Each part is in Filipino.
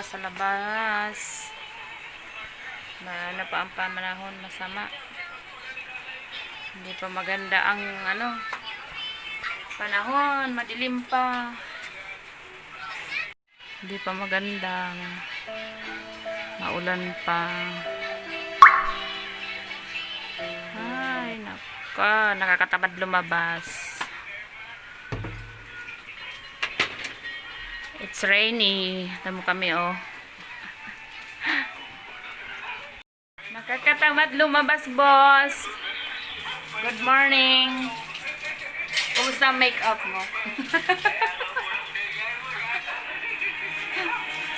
malakas sa labas. Ano pa ang pamanahon, masama. Hindi pa maganda ang panahon, madilim pa. Hindi pa maganda. Maulan pa. Ay, naka, nakakatamad lumabas. It's rainy. Tamo kami, oh. Nakakatamad lumabas, boss. Good morning. Kumusta ang makeup mo?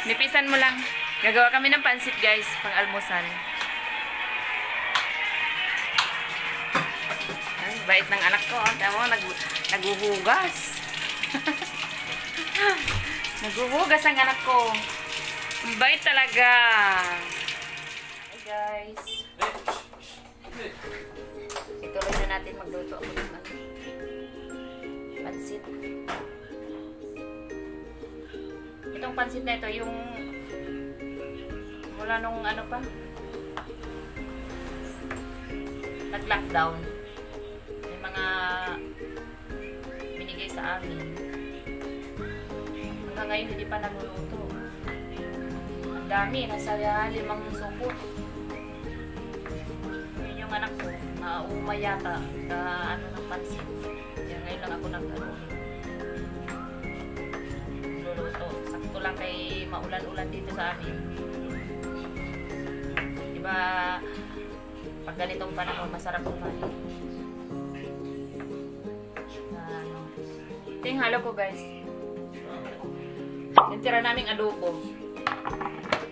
Nipisan mo lang. Gagawa kami ng pansit, guys, pang almusal. Ay, bait ng anak ko. Tama mo, naghuhugas. Naghuhugas ang anak ko. Ang bait talaga. Hi, guys. Ituloy na natin magluto ako ng pansit. Itong pansit na ito, yung mula nung pa, nag-lockdown. May mga binigay sa amin. Hanggang ngayon hindi pa naluluto. Ang dami, nasa 5 supot. Yun yung anak ko, nauma yata ng pansit. Kaya ngayon lang ako luluto. Sakto lang kay maulan-ulan dito sa amin. Diba, pag ganitong panahon, masarap kumain. Ito yung halo ko, guys. Yung tira naming adobo.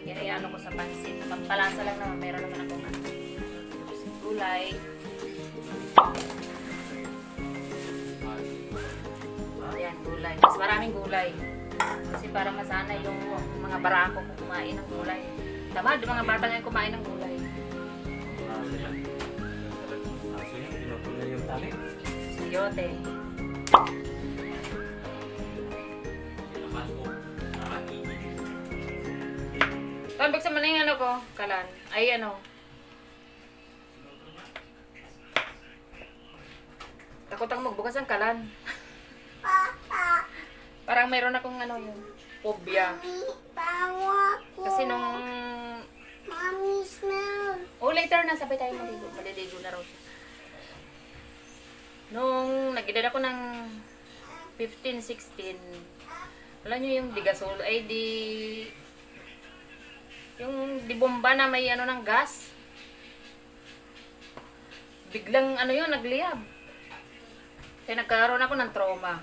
Kinayano ko sa pansit. Pampalasa lang naman. Meron naman akong gulay. Ayan, gulay. Mas maraming gulay. Kasi para masana yung mga barako ko kumain ng gulay. Tama, yung mga bata ngayon kumain ng gulay. Sayote. Tambag sa maling ko, kalan. Ay, takot ang magbukas ang kalan. Parang mayroon akong yung phobia. Kasi nung... Mommy, smell. Oh, later na. Sabay tayo maligo. Maliligo na raw siya. Nung nag-edad ako ng 15, 16, alam nyo yung digasol, ay yung di bomba na may ng gas. Biglang yun, nagliyab. Kaya nagkaroon ako ng trauma.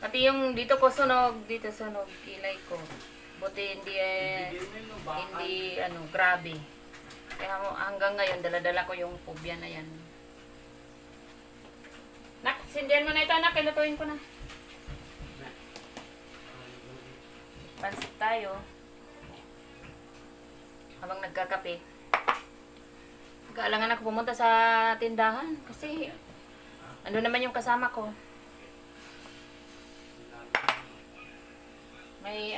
Pati yung dito ko sunog, dito sunog, kilay ko. Buti hindi grabe. Kaya hanggang ngayon, dala-dala ko yung phobia na yan. Nak, sindihan mo na ito, anak. Ilutuin ko na. Pansit tayo. Habang nagkakape. Kaalangan ako pumunta sa tindahan. Kasi, ano naman yung kasama ko. May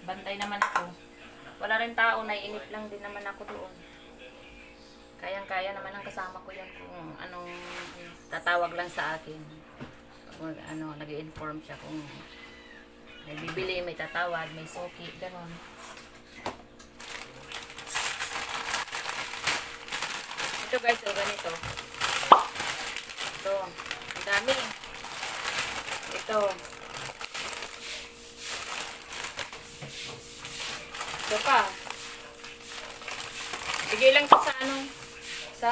bantay naman ako. Wala rin tao, naiinip lang din naman ako doon. Kayang-kaya naman ang kasama ko yun kung anong tatawag lang sa akin. Kung nag-i-inform siya kung may bibili, may tatawag, may suki, gano'n. Ito guys, ganito. Ito, ang dami. Ito. Ito pa. Bigay lang sa sa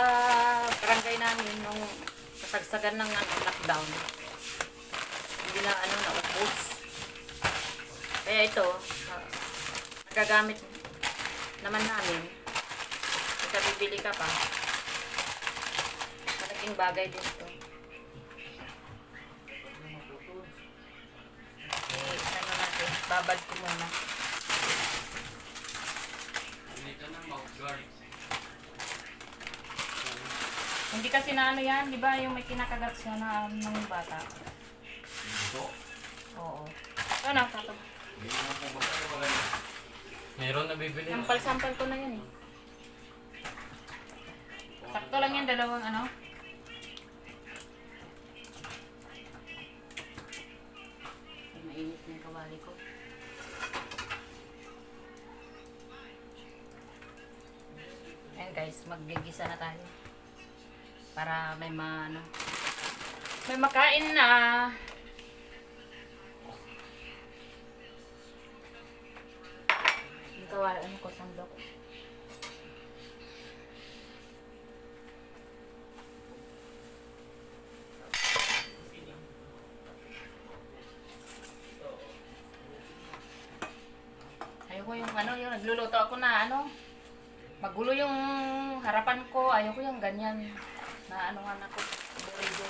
barangay namin nung kasagsagan ng lockdown. Hindi na naubos. Kaya ito, nagagamit naman namin. Kaya bibili ka pa. Malaking bagay din ito. Natin, babad ko muna. Hindi kasi yan, di ba yung may kinakagat siya na ng bata? Oo. Oo. Tato. Meron na bibili. Sampal-sampal ko na yan eh. Sakto lang yan, dalawang ano. Ay, mainit na yung kawali ko. Ayan guys, maggigisa na tayo. Para may ano, may makain na. Yung kawali, ano ko, sandok. Ayoko yung ano, yung nagluluto ako na ano, magulo yung harapan ko. Ayoko yung ganyan na ano nga ako, burido.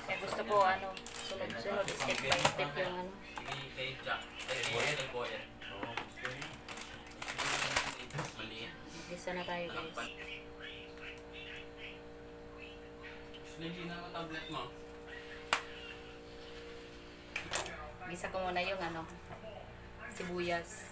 Kaya gusto ko ano, sunod-sunod, step by step yung ano. Kay Jack. Kay Boyer. Maliit. Gisa na tayo guys. Hindi na ako tablet mo. Gisa ko muna yung ano, sibuyas.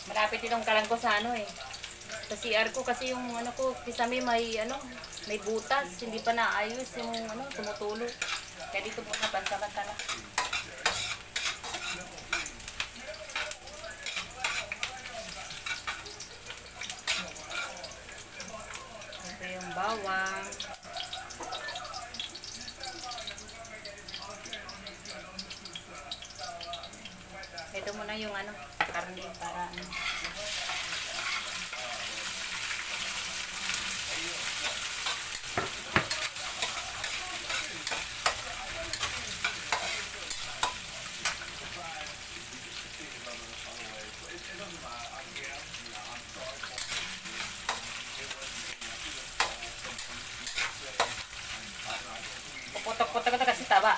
Malapit itong kalan ko sa ano eh. Sa CR ko kasi yung ano ko, kisame may ano, may butas, hindi pa naayos yung ano, tumutulo. Kaya dito muna pansamantala. Ito yung bawang. Ito muna yung ano, karne para ano. Puputok-putok ito kasi taba.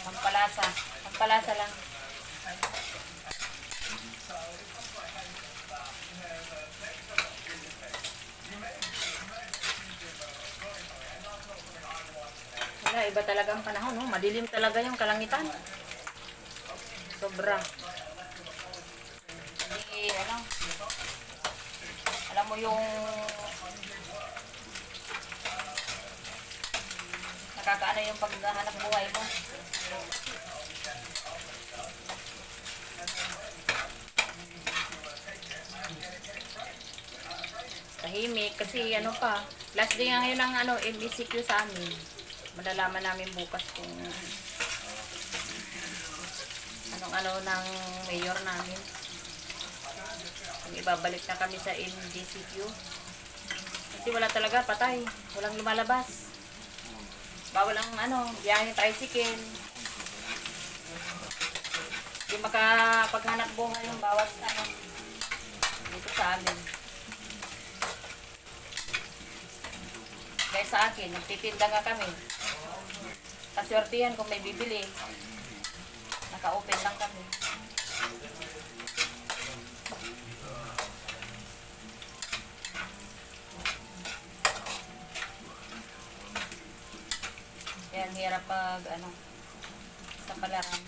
Pampalasa. Pampalasa lang. Wala, iba talaga ang panahon, no? Madilim talaga yung kalangitan. Sobra. Hindi, ano, alam mo yung nakakaano yung paghahanap buhay mo. Tahimik kasi ano pa, last day nga ngayon ng ano, MBCQ sa amin. Malalaman namin bukas kung anong ano ng mayor namin. Kung ibabalik na kami sa MDCQ. Kasi wala talaga, patay. Walang lumalabas. Bawal ang ano, biyaheng tricycle. Hindi makapaghanap buhay yung bawat ano dito sa amin. Dahil sa akin, nagtitinda nga kami. Kaswertihan kung may bibili. Naka-open lang kami. Yan, hirap pag ano, sa palaran.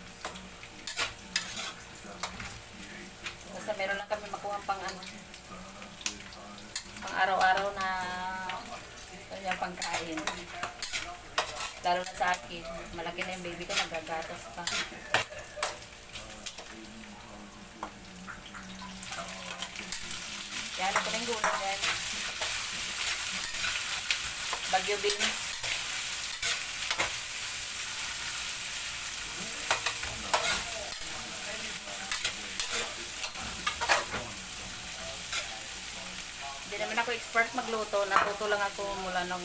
Basta meron lang kami makuha pang ano, pang araw-araw na kanyang pangkain. Lalo na sa akin, malaki na yung baby ko, nagagatas pa. Yan, ito na yung gulay yan. Bagyo beans. Hindi naman ako expert magluto. magluto, natuto lang ako mula nung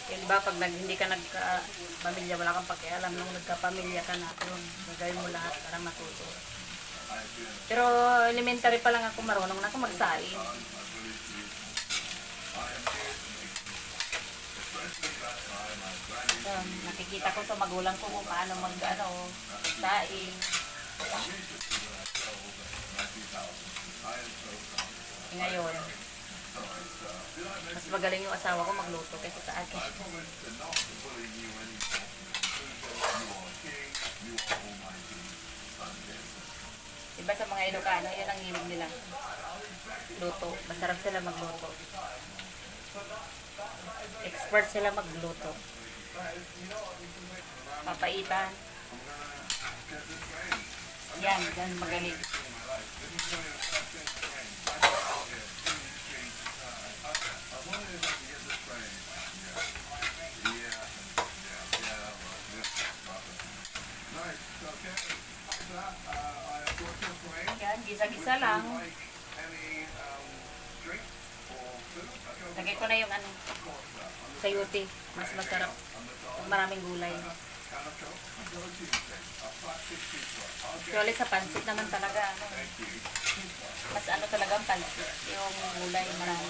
yun ba, pag hindi ka nagka-pamilya, wala kang pakialam. Nung nagka-pamilya ka na, yun, gagawin mo lahat para matuto. Pero elementary pa lang ako, marunong na ako magsaing. Nakikita ko sa magulang ko kung paano magsaing. Ngayon, mas magaling yung asawa ko magluto kaysa sa akin. Diba sa mga Ilocano, yun ang hilig nila. Luto. Masarap sila magluto. Expert sila magluto. Papaitan. Yan magaling. Yan, gisa-gisa lang. Lagay ko na yung sayote. Mas masarap. Maraming gulay. Actually, sa pansit naman talaga, mas talaga ang pansit. Yung gulay, marami.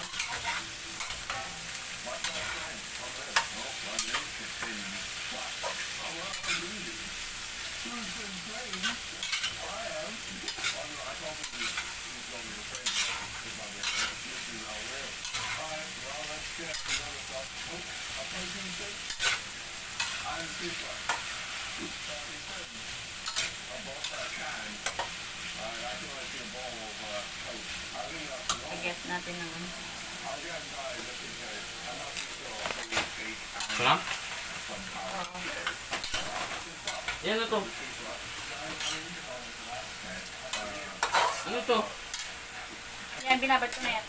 I-get natin ng Ito lang? Yan na to. Ano to? Yan, binabad ko na yan.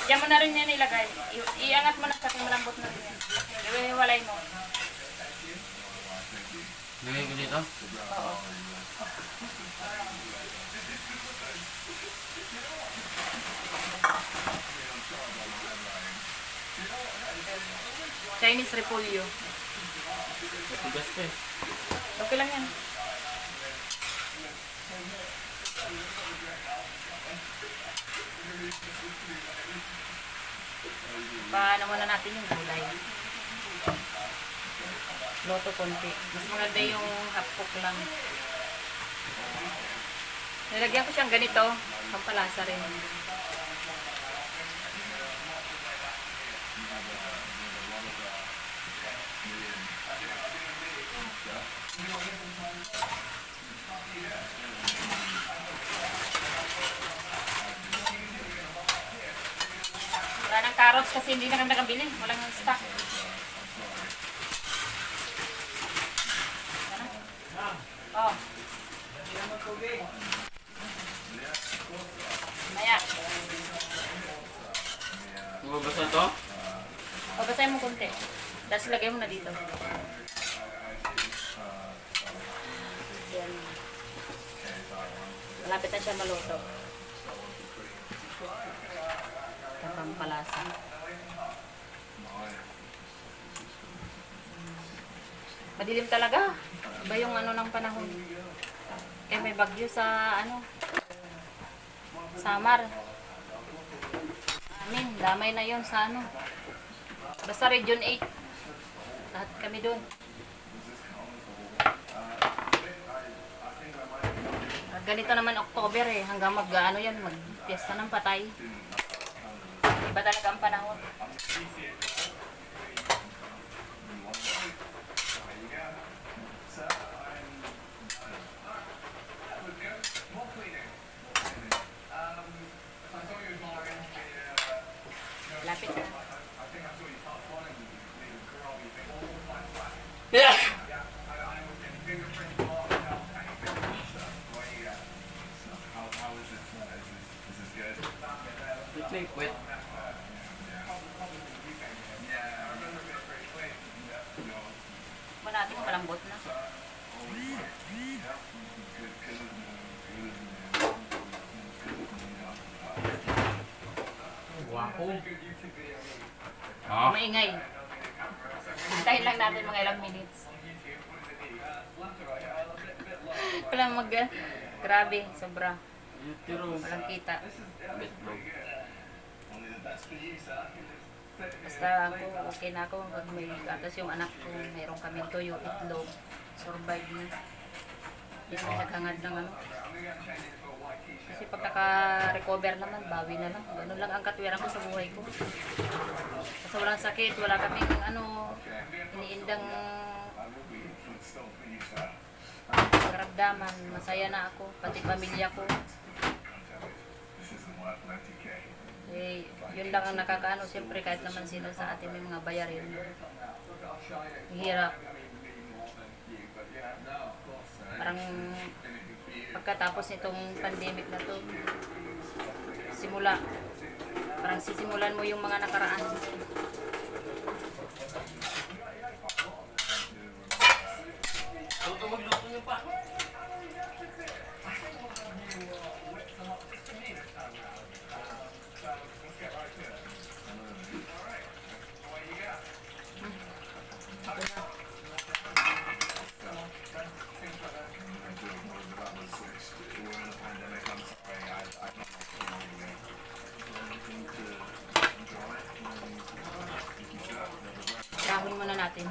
Diyan mo na rin yan ilagay. Iangat mo na sa malambot na rin yan. Iwiwalay mo. Lagay ko dito? Oo. Chinese repolyo. Tigas pa eh. Okay lang yan. Paano muna natin yung gulay. Loto konti. Mas maganda yung half cook lang. Nilagyan ko siyang ganito. Pampalasa rin. Wala ng carrots kasi hindi na kami nakabili. Walang stock. Oh. Maya. Mababasa to? Babasahin mo konti. Tapos lagay mo na dito. Yan. Malapit na siya maluto. Pampalasa. Madilim talaga. Iba yung ng panahon. Eh may bagyo sa Samar. Amin, damay na yon sa Basta Region 8. Lahat kami doon. Ganito naman October hanggang mag-fiesta ng patay. Iba talaga ang panahon. Lapit na. Yeah! Wait. Natin malambot na. Ako. Ah, Maingay. Hintayin lang natin mga ilang minutes. Walang grabe, sobra. pero Walang kita. betlog. Basta ako, okay na ako. Pag may gatas yung anak ko, mayroon kaming tuyo, itlog, survive na. Hindi kami naghangad ng ano. Kasi pag naka-recover naman, bawi na lang. Ganun lang ang katwiran ko sa buhay ko. Kasi walang sakit, wala kaming ano, iniindang karamdaman. Masaya na ako, pati pamilya ko. Eh, yun lang ang nakakaano. Siyempre, kahit naman sino sa atin may mga bayarin. Hirap. Parang pagkatapos nitong pandemic na to, parang sisimulan mo yung mga nakaraan. Luto magluto niyo pa. Dahon muna natin.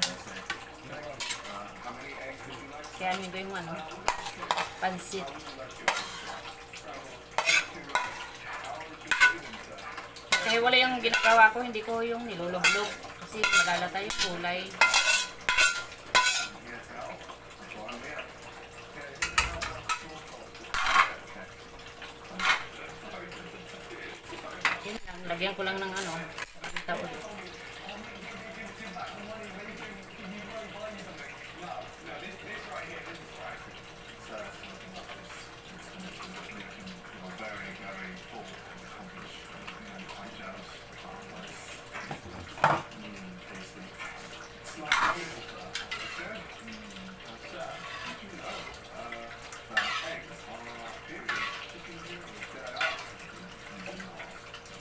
Kaya ano ko yung ano, pansit. Kaya wala yung ginagawa ko, hindi ko yung nilulublog. Kasi malalata yung kulay. Yun lang, lagyan ko lang ng ano. Tapos,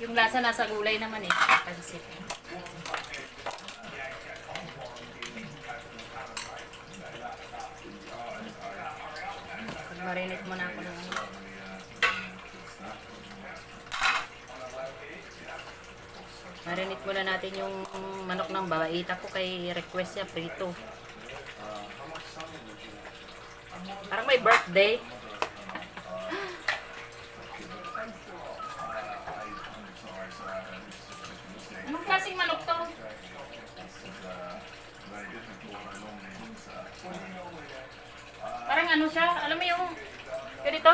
yung lasa nasa gulay naman eh. Pansit. Marinate muna ako ng ano. Marinate muna natin yung manok ng babaita ko kay request niya prito. Parang may birthday. Anong klaseng manok to? Parang ano siya, alam mo yung ganito?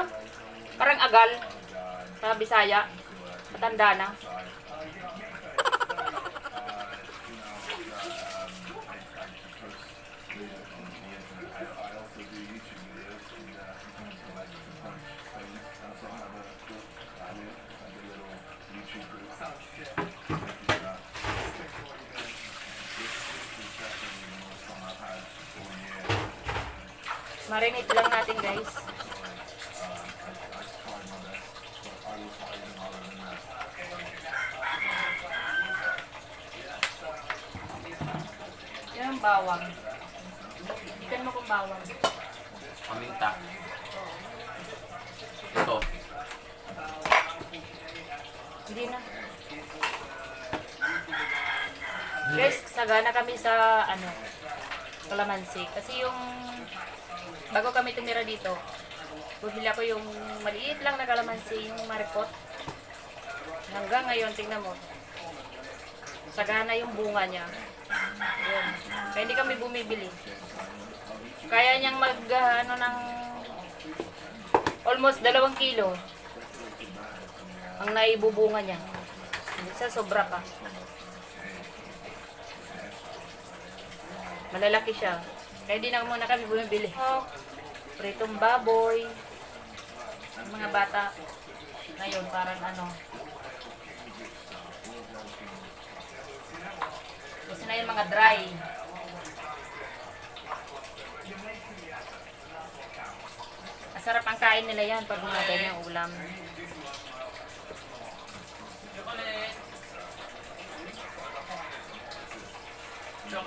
Parang agal sa Bisaya. Matanda na. Marinate lang natin guys. Yan ang bawang. Ikan mo kung bawang. Paminta. Ito. Hindi na. Guys, sagana kami sa ano, kalamansi. Kasi yung bago kami tumira dito, buhila ko yung maliit lang na kalamansi, yung maripot. Hanggang ngayon, tingnan mo. Sagana yung bunga niya. Yun. Kaya hindi kami bumibili. Kaya niyang ano ng almost 2 kilo ang naibubunga niya. Isa sobra pa. Malalaki siya. Kaya di na muna kami bumibili. Pritong baboy. Ang mga bata ngayon parang ano. Gusto na yung mga dry. Masarap ang kain nila yan pag mga ganyang ulam.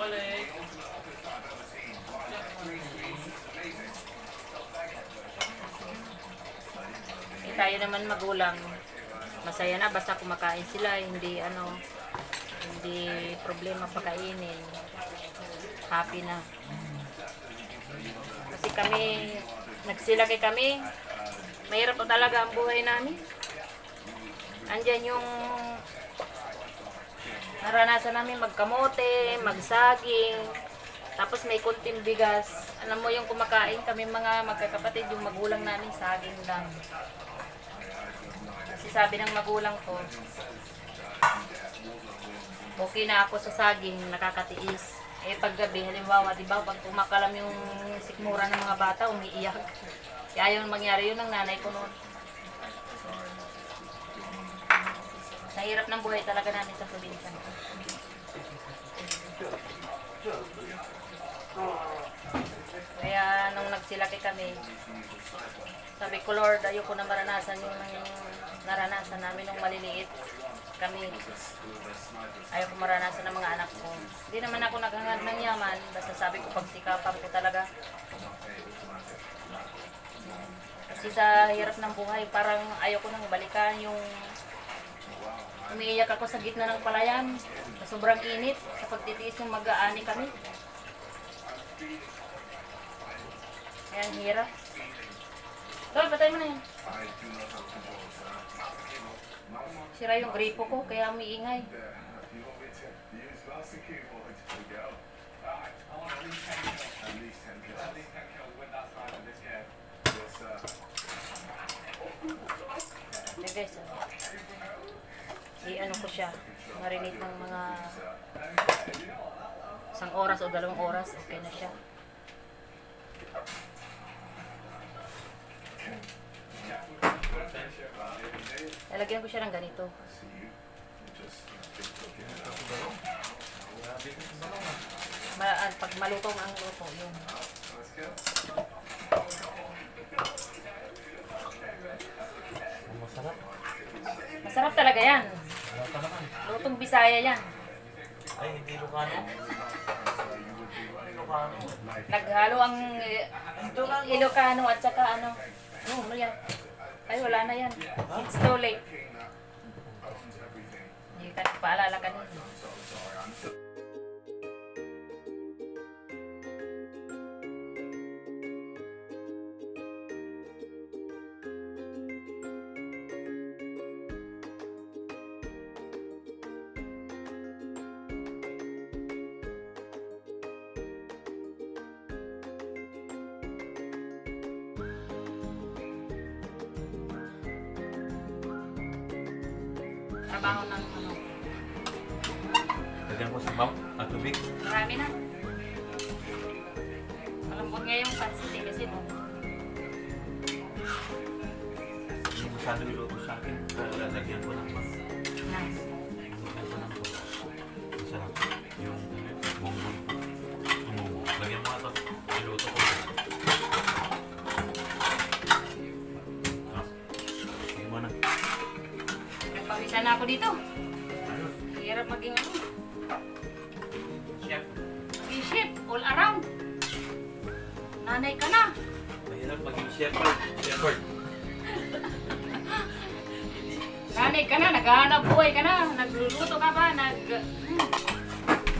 balik. Eh, tayo naman magulang. Masaya na basta kumakain sila, hindi hindi problema pakainin. Happy na. Kasi kami, nagsilaki kami, mahirap po talaga ang buhay namin. Andyan yung naranasan namin magkamote, magsaging, tapos may kunting bigas. Alam mo yung kumakain kami mga magkakapatid, yung magulang namin saging lang. Kasi sabi ng magulang ko, okay na ako sa saging, nakakatiis. Eh paggabi, halimbawa, di ba, pag kumakalam yung sikmura ng mga bata, umiiyak. Kaya yung mangyari yun ng nanay ko noon. Sa hirap ng buhay talaga namin sa probinsya. Kaya nung nagsilaki kami, sabi ko, Lord, ayoko na maranasan yung naranasan namin nung maliliit kami. Ayoko maranasan ng mga anak ko. Hindi naman ako naghangad ng yaman, basta sabi ko pagsikapan ko talaga. Kasi sa hirap ng buhay, parang ayoko nang balikan yung umiiyak ako sa gitna ng palayan sa sobrang init sa pagtitiis ng mag-aani kami. Kaya ang hirap. Tol, patay mo na yan. Sira yung gripo ko, kaya umiingay. Okay guys, i-ano ko siya, marinate ng mga 1 oras o 2 oras, okay na siya. Lalagyan ko siya ng ganito. Pag malutong ang luto, yun. Masarap. Masarap talaga yan. Lutong Bisaya yan. Ay, hindi Ilocano. Ilocano. Naghalo ang Ilocano at saka ano. Ano yan? Ay, wala na yan. It's too late. Hindi ka nagpaalala ka nun. Trabaho ng ano. Lagyan ko sa bawang at tubig. Marami na. Malambot nga yung pansit eh, kasi no. Hindi masyado niluto sa akin. Kaya lagyan ko ng mas. Nice. Masarap. Yung bongbong. Lagyan mo nga ito. Niluto ko. Sige mo na. Nagpapisa na ako dito. Hirap maging ano. Chef. Maging chef all around. Nanay ka na. Mahirap maging shepherd. Shepherd. Nanay ka na, naghahanap buhay ka na, nagluluto ka ba,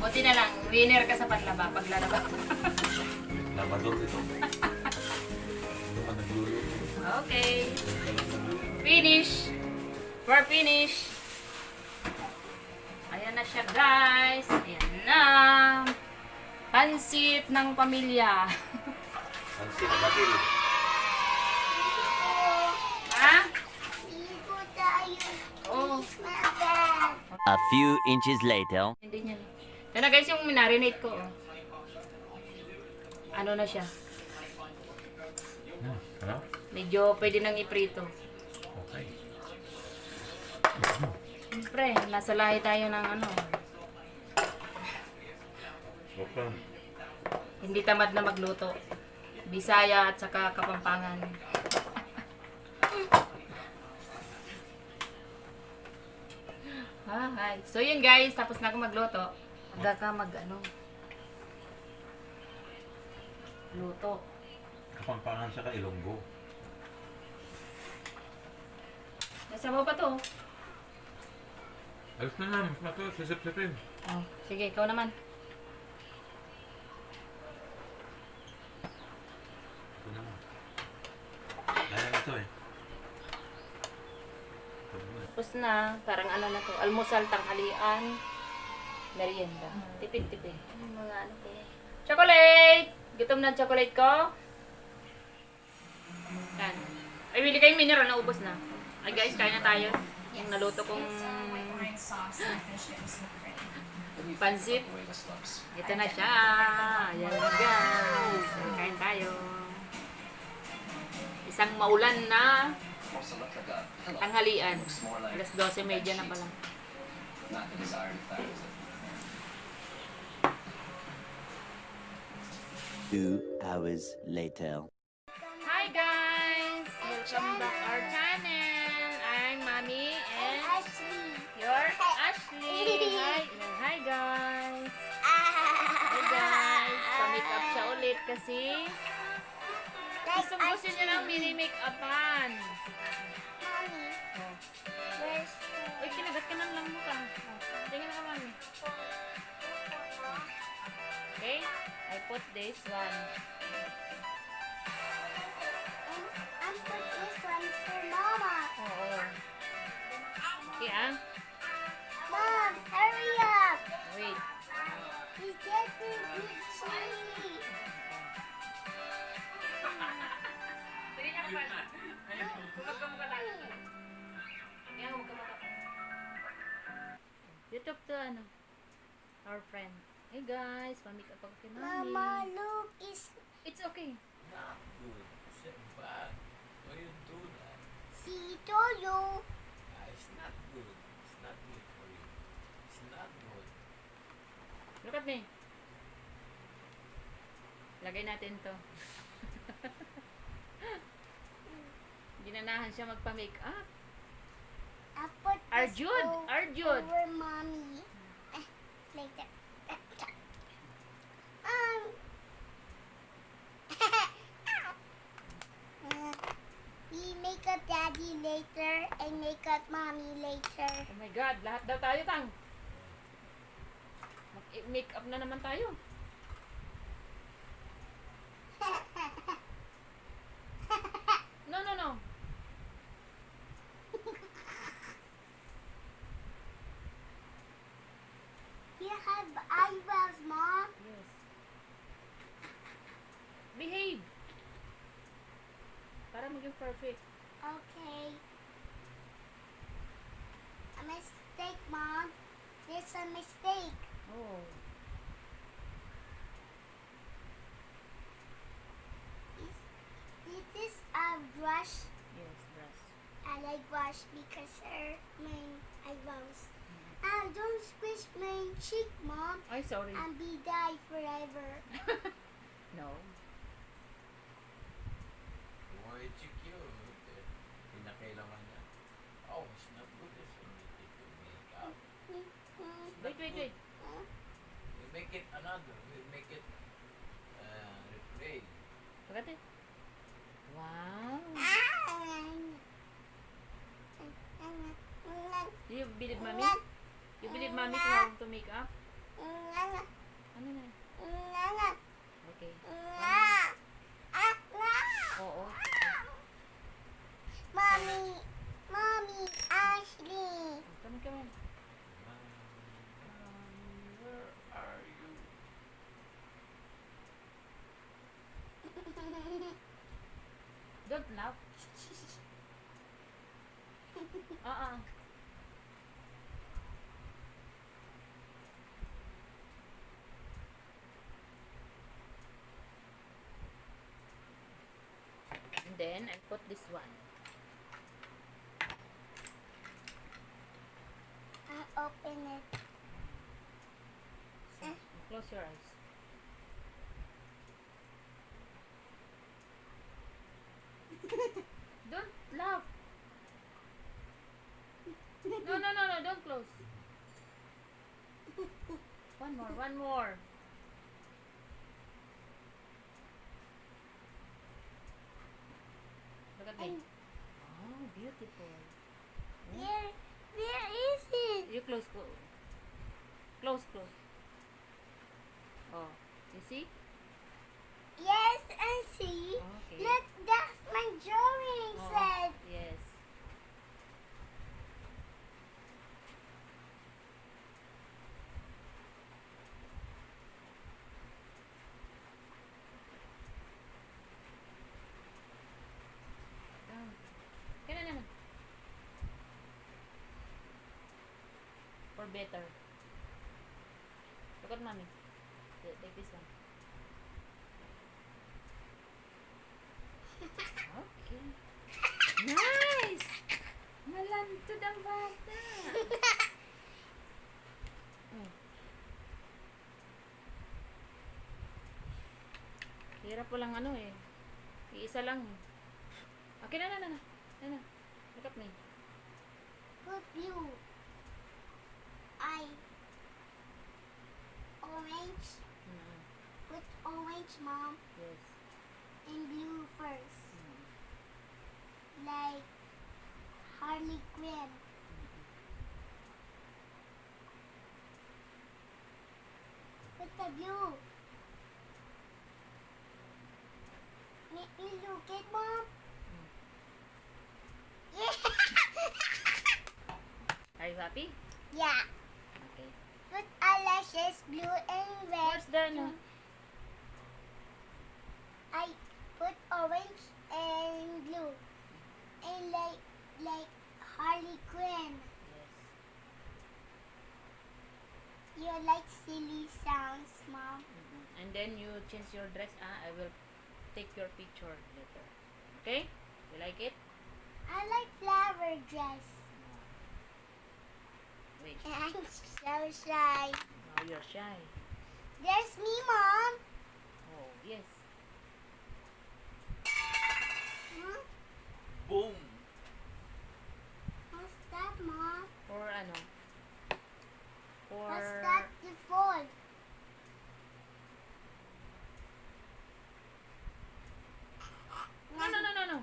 Buti na lang, winner ka sa paglalaba. Labador ito. Ano ka nagluluto? Okay. Finish. We're finished. Ayan na siya guys. Ayan na. Pansit ng pamilya. Pansit na batil. Ha? Ligo tayo. Oh. Smell bad. A few inches later. Hindi niya. Yan na guys yung minarinate ko. Oh. Ano na siya? Ano? Medyo pwede nang iprito. Okay. Siyempre, nasa lahi tayo ng ano. Okay. Hindi tamad na magluto. Bisaya at saka Kapampangan. Hi. So yun guys, tapos na ako magluto. Aga ka mag ano. luto. Kapampangan siya ka Ilonggo. Nasabaw pa to. Ayos na lang. Mas na to. Sisip-sipin. Oh, sige, ikaw naman. Ito na lang. Kaya na ito eh. Tapos na, parang ano na to, almusal, tanghalian, merienda. Tipid-tipid. Yung mga ano ko. Chocolate! Gutom na ang chocolate ko. Yan. Ay, bili kayong mineral, naubos na. Ay guys, kain na tayo. Yung naluto kong pansit. Ito na siya. Ayan na guys. Kain tayo. Isang maulan na tanghalian. Alas 12:30 na pala. 2 hours later. Hi guys! Welcome back our channel. I'm Mami and Ashley. you're Ashley. Hi guys! Hi guys! Pa-make up siya ulit kasi gusto niya ng mini-make-upan. Mommy, Oh. where's Uy, kinagat ka ng lang mo ka. Oh. Tingnan ka Mami. Okay? I put this one. I'm put this one for Mama. Oo. Okay ah. Mom, hurry up. Wait. He's getting itchy. YouTube to ano? Our friend. Hey guys, make up ako kay Mami. Mama, look, It's okay. Why you do that? see Toyo. It's not good. It's not good for you. It's not good. Look at me. Lagay natin to. Ginanahan siya magpa-make up. I put this Arjun! Arjun! over Mommy. Later. We make up Daddy later and make up Mommy later. Oh my God, lahat daw tayo tang. Mag-make up na naman tayo. No, no, no. You have eyebrows, Mom. Yes. Behave. Para maging perfect. Okay. A mistake, Mom. There's a mistake. Oh. This is a brush. Yes, brush. I like brush because my eyebrows. Don't squish my cheek, Mom. Ay, sorry. And be die forever. No. Why check you? Pinakailangan niya. Oh, it's not good. It's only to make up. Wait. We make it another. We make it replay. Look at it. Wow. Do you believe mommy? You believe mommy to make up? Ano na? Okay. Oo. Mommy, Ashley. Come on. Where are you? Don't laugh. And then I put this one. I open it. So, close your eyes. Don't laugh. No, don't close. One more. Look at me. Oh, beautiful. Where is it? You close. Close. Oh, you see? Yes, I see. Okay. Look, that's my drawing Oh, set. yes. Kaya naman. For better. Look at mommy. Take this one. Okay. Nice! Malantod ang bata. Mm. Hirap po lang ano eh. Iisa lang. Okay na. Look at me. Put blue. Orange. Mm. Put orange, Mom, Yes. and blue first. Mm. Like Harley Quinn. Put the blue. Make me look it, Mom. Are you happy? Yeah. Okay. Put eyelashes, blue and red. Where's the ano? I put orange and blue. And like Harley Quinn. Yes. You like silly sounds, Mom. And then you change your dress. I will take your picture later. Okay? You like it? I like flower dress. Wait. I'm so shy. Now you're shy. There's me, Mom. Oh, yes. Hmm? Boom! What's that, Mom? For ano? For... What's that the fall? No.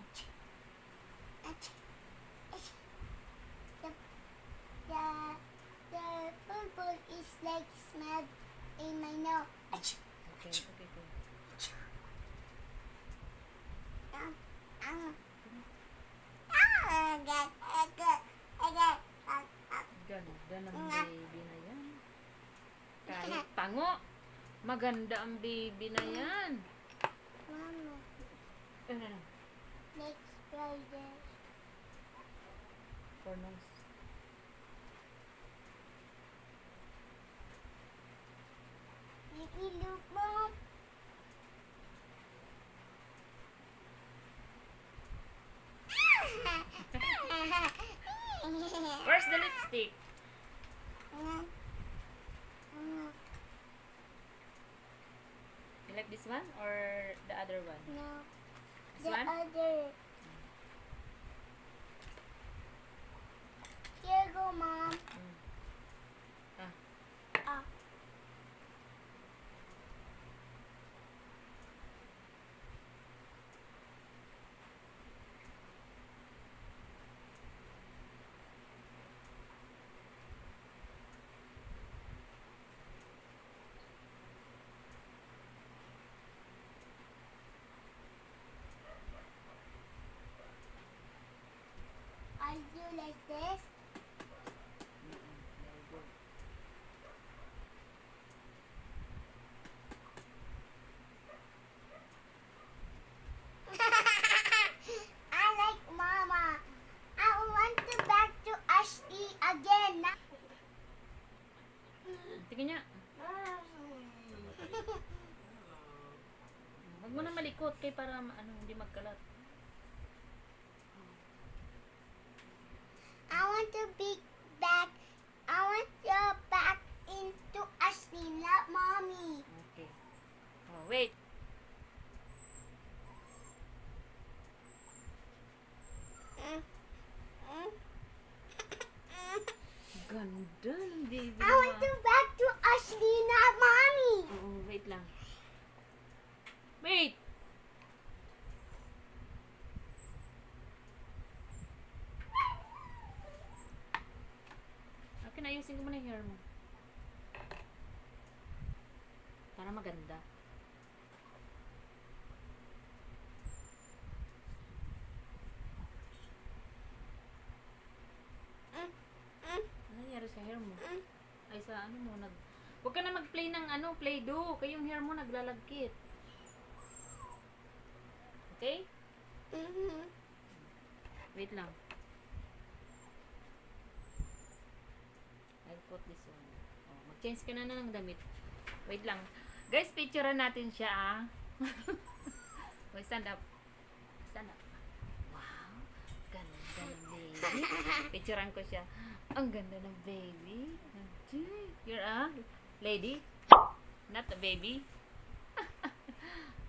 The purple is like smelled in my nose. Okay. Ganda ng baby na yan. Kahit pango, maganda ang baby na yan. Mama, Ano? let's try this. For nose. Make me look, Mom. Where's the lipstick? You like this one or the other one? No, This the one? other. Here you go, Mom. Ah. Ah. I'll do like this. Very good. I like Mama. I want to back to Ashley again. Tingnan niya. Huwag mo na malikot kay para hindi magkalat. I want to be back. I want to back into Ashley, not Mommy. Okay. Oh, wait. Ganda ng baby I want to back to Ashley, not Mommy. Oo, wait lang. Wait! para maganda. Ano nangyari sa hair mo? Ay, sa ano mo, huwag ka na mag-play ng ano, play-doh. Kaya yung hair mo naglalagkit. Okay? Mm-hmm. Wait lang. I'll put this one. Oh, mag-change ka na ng damit. Wait lang. Guys, picturean natin siya, ah. Wait, stand up. Stand up. Wow. Ganda ng baby. Picturean ko siya. Ang ganda ng baby. You're a lady? Not a baby?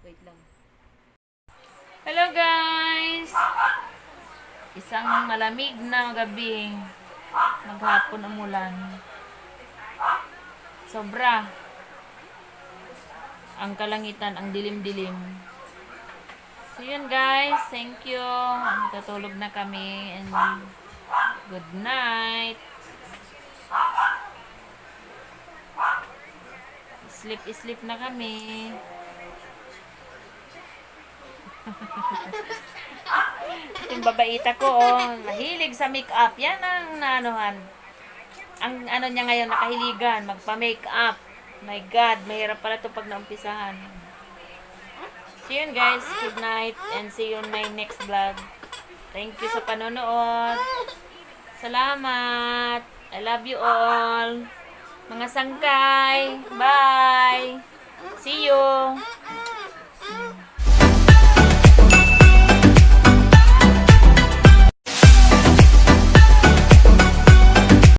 Wait lang. Hello guys! Isang malamig na gabi. Maghapon umulan. Sobra. Ang kalangitan, ang dilim-dilim. So yun guys, thank you. Tutulog na kami and good night. Sleep na kami. Yung babaita ko, oh, mahilig sa makeup. Yan ang naanuhan. Ang ano niya ngayon, nakahiligan, magpa-makeup. My God, mahirap pala ito pag naumpisahan. So yun guys, good night and see you in my next vlog. Thank you sa panonood. Salamat. I love you all. Mga sangkay. Bye. See you.